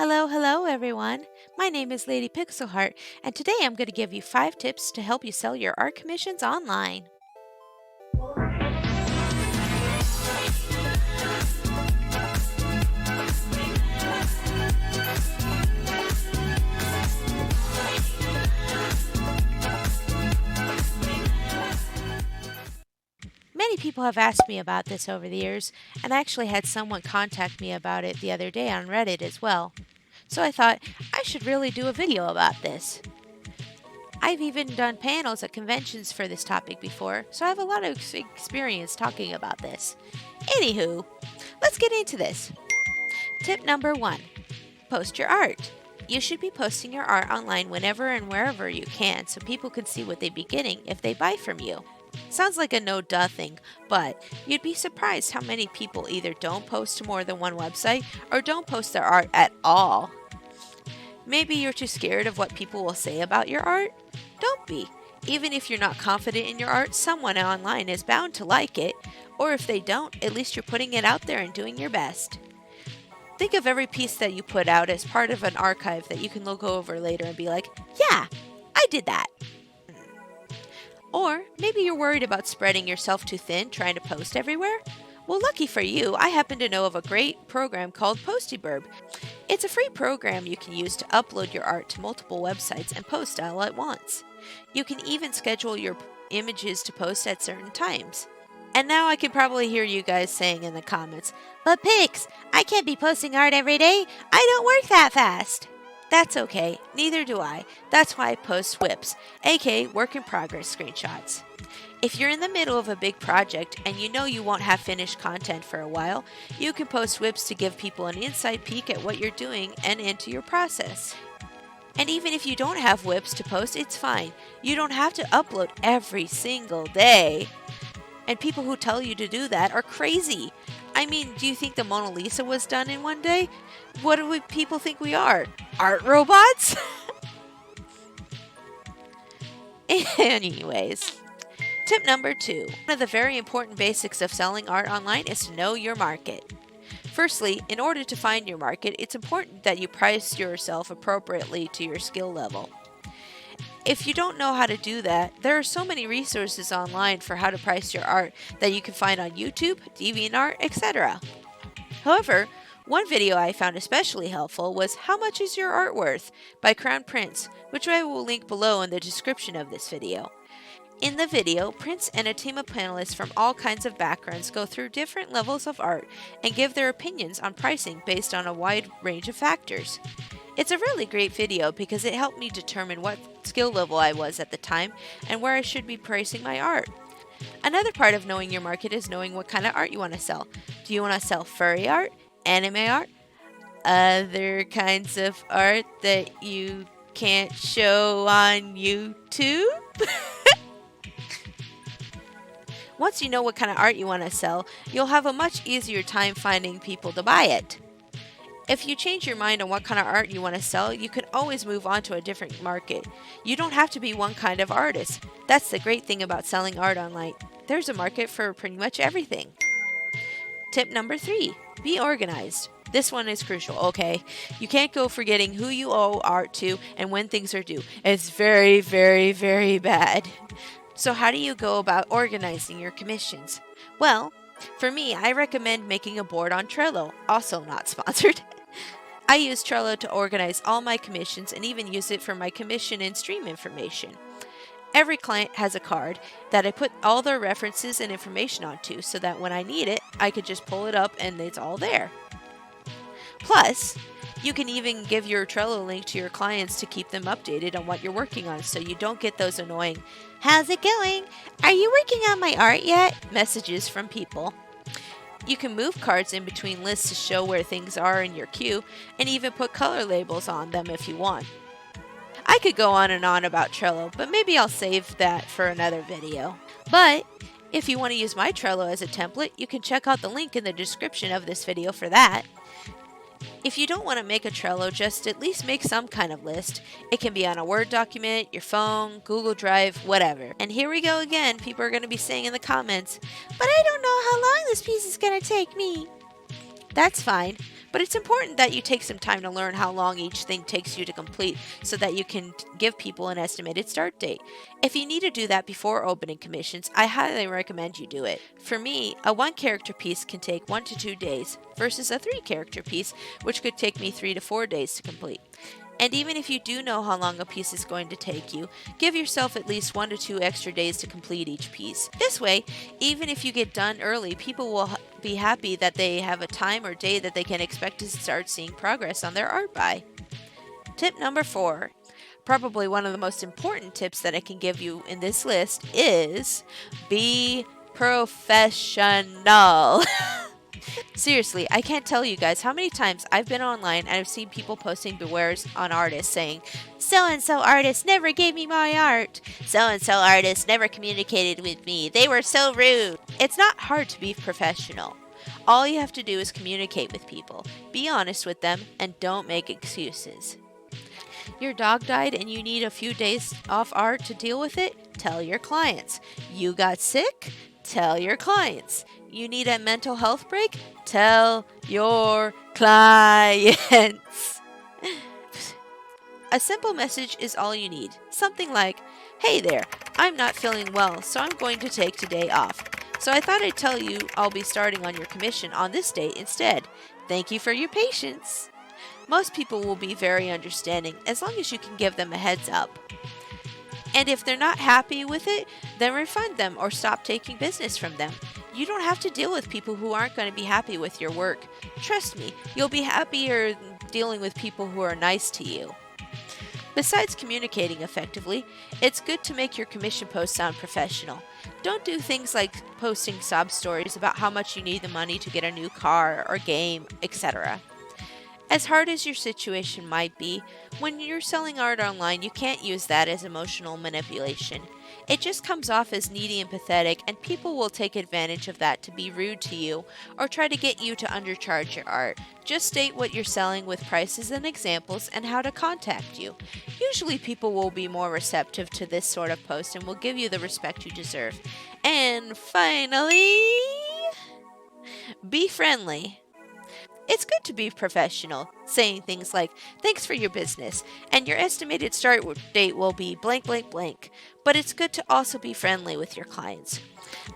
Hello everyone. My name is Lady Pixelheart, and today I'm going to give you 5 tips to help you sell your art commissions online. Many people have asked me about this over the years, and I actually had someone contact me about it the other day on Reddit as well. So I thought I should really do a video about this. I've even done panels at conventions for this topic before, so I have a lot of experience talking about this. Anywho, let's get into this. Tip number 1. Post your art. You should be posting your art online whenever and wherever you can so people can see what they'd be getting if they buy from you. Sounds like a no-duh thing, but you'd be surprised how many people either don't post to more than one website or don't post their art at all. Maybe you're too scared of what people will say about your art? Don't be. Even if you're not confident in your art, someone online is bound to like it, or if they don't, at least you're putting it out there and doing your best. Think of every piece that you put out as part of an archive that you can look over later and be like, yeah, I did that. Or maybe you're worried about spreading yourself too thin trying to post everywhere? Well, lucky for you, I happen to know of a great program called Postiburb. It's a free program you can use to upload your art to multiple websites and post all at once. You can even schedule your images to post at certain times. And now I can probably hear you guys saying in the comments, "But Pix, I can't be posting art every day. I don't work that fast." That's okay, neither do I. That's why I post WIPs, aka work in progress screenshots. If you're in the middle of a big project and you know you won't have finished content for a while, you can post WIPs to give people an inside peek at what you're doing and into your process. And even if you don't have WIPs to post, it's fine. You don't have to upload every single day. And people who tell you to do that are crazy. I mean, do you think the Mona Lisa was done in one day? What do people think we are? Art robots? Anyways, tip number 2. One of the very important basics of selling art online is to know your market. Firstly, in order to find your market, it's important that you price yourself appropriately to your skill level. If you don't know how to do that, there are so many resources online for how to price your art that you can find on YouTube, DeviantArt, etc. However, one video I found especially helpful was "How Much Is Your Art Worth?" by Crown Prince, which I will link below in the description of this video. In the video, Prince and a team of panelists from all kinds of backgrounds go through different levels of art and give their opinions on pricing based on a wide range of factors. It's a really great video because it helped me determine what skill level I was at the time and where I should be pricing my art. Another part of knowing your market is knowing what kind of art you want to sell. Do you want to sell furry art, anime art, other kinds of art that you can't show on YouTube? Once you know what kind of art you want to sell, you'll have a much easier time finding people to buy it. If you change your mind on what kind of art you want to sell, you can always move on to a different market. You don't have to be one kind of artist. That's the great thing about selling art online. There's a market for pretty much everything. Tip number 3. Be organized. This one is crucial, okay? You can't go forgetting who you owe art to and when things are due. It's very, very, very bad. So how do you go about organizing your commissions? Well, for me, I recommend making a board on Trello, also not sponsored. I use Trello to organize all my commissions and even use it for my commission and stream information. Every client has a card that I put all their references and information onto so that when I need it, I could just pull it up and it's all there. Plus, you can even give your Trello link to your clients to keep them updated on what you're working on so you don't get those annoying "How's it going? Are you working on my art yet?" messages from people. You can move cards in between lists to show where things are in your queue and even put color labels on them if you want. I could go on and on about Trello, but maybe I'll save that for another video. But if you want to use my Trello as a template, you can check out the link in the description of this video for that. If you don't want to make a Trello, just at least make some kind of list. It can be on a Word document, your phone, Google Drive, whatever. And here we go again, people are going to be saying in the comments, "But I don't know how long this piece is going to take me." That's fine, but it's important that you take some time to learn how long each thing takes you to complete so that you can give people an estimated start date. If you need to do that before opening commissions, I highly recommend you do it. For me, a 1-character piece can take 1 to 2 days versus a 3-character piece, which could take me 3 to 4 days to complete. And even if you do know how long a piece is going to take you, give yourself at least 1 to 2 extra days to complete each piece. This way, even if you get done early, people will be happy that they have a time or day that they can expect to start seeing progress on their art by. Tip number 4. Probably one of the most important tips that I can give you in this list is be professional. Seriously, I can't tell you guys how many times I've been online and I've seen people posting bewares on artists saying, "So-and-so artist never gave me my art. So-and-so artist never communicated with me. They were so rude." It's not hard to be professional. All you have to do is communicate with people, be honest with them, and don't make excuses. Your dog died and you need a few days off art to deal with it? Tell your clients. You got sick? Tell your clients. You need a mental health break? Tell your clients. A simple message is all you need. Something like, "Hey there, I'm not feeling well, so I'm going to take today off. So I thought I'd tell you I'll be starting on your commission on this date instead. Thank you for your patience." Most people will be very understanding as long as you can give them a heads up. And if they're not happy with it, then refund them or stop taking business from them. You don't have to deal with people who aren't going to be happy with your work. Trust me, you'll be happier dealing with people who are nice to you. Besides communicating effectively, it's good to make your commission post sound professional. Don't do things like posting sob stories about how much you need the money to get a new car or game, etc. As hard as your situation might be, when you're selling art online, you can't use that as emotional manipulation. It just comes off as needy and pathetic, and people will take advantage of that to be rude to you or try to get you to undercharge your art. Just state what you're selling with prices and examples and how to contact you. Usually people will be more receptive to this sort of post and will give you the respect you deserve. And finally, be friendly. It's good to be professional, saying things like, "Thanks for your business, and your estimated start date will be blank blank blank," but it's good to also be friendly with your clients.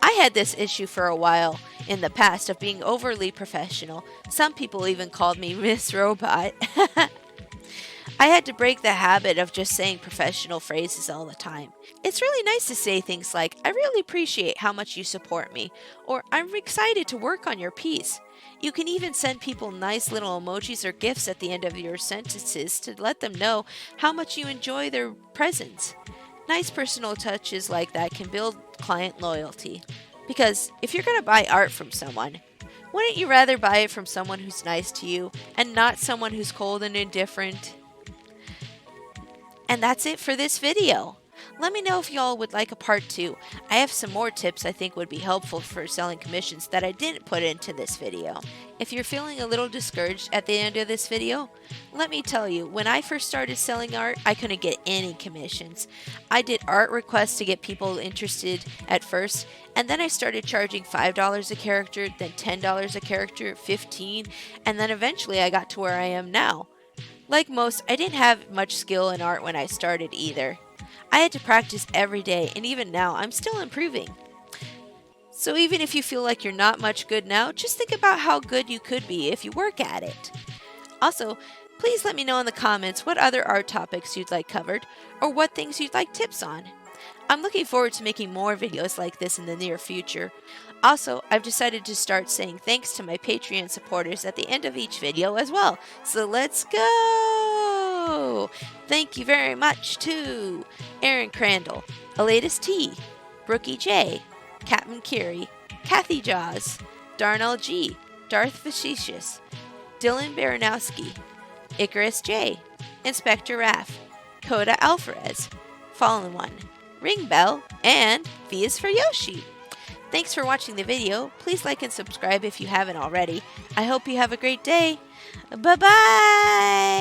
I had this issue for a while in the past of being overly professional. Some people even called me Miss Robot. I had to break the habit of just saying professional phrases all the time. It's really nice to say things like, "I really appreciate how much you support me," or "I'm excited to work on your piece." You can even send people nice little emojis or gifs at the end of your sentences to let them know how much you enjoy their presence. Nice personal touches like that can build client loyalty. Because if you're going to buy art from someone, wouldn't you rather buy it from someone who's nice to you and not someone who's cold and indifferent? And that's it for this video. Let me know if y'all would like a part 2. I have some more tips I think would be helpful for selling commissions that I didn't put into this video. If you're feeling a little discouraged at the end of this video, let me tell you, when I first started selling art, I couldn't get any commissions. I did art requests to get people interested at first, and then I started charging $5 a character, then $10 a character, $15, and then eventually I got to where I am now. Like most, I didn't have much skill in art when I started either. I had to practice every day, and even now, I'm still improving. So even if you feel like you're not much good now, just think about how good you could be if you work at it. Also, please let me know in the comments what other art topics you'd like covered, or what things you'd like tips on. I'm looking forward to making more videos like this in the near future. Also, I've decided to start saying thanks to my Patreon supporters at the end of each video as well. So let's go! Thank you very much to Aaron Crandall, Elatus T, Brookie J, Captain Curie, Kathy Jaws, Darnell G, Darth Facetious, Dylan Baranowski, Icarus J, Inspector Raff, Coda Alvarez, Fallen One, Ring Bell, and V is for Yoshi. Thanks for watching the video. Please like and subscribe if you haven't already. I hope you have a great day. Bye-bye!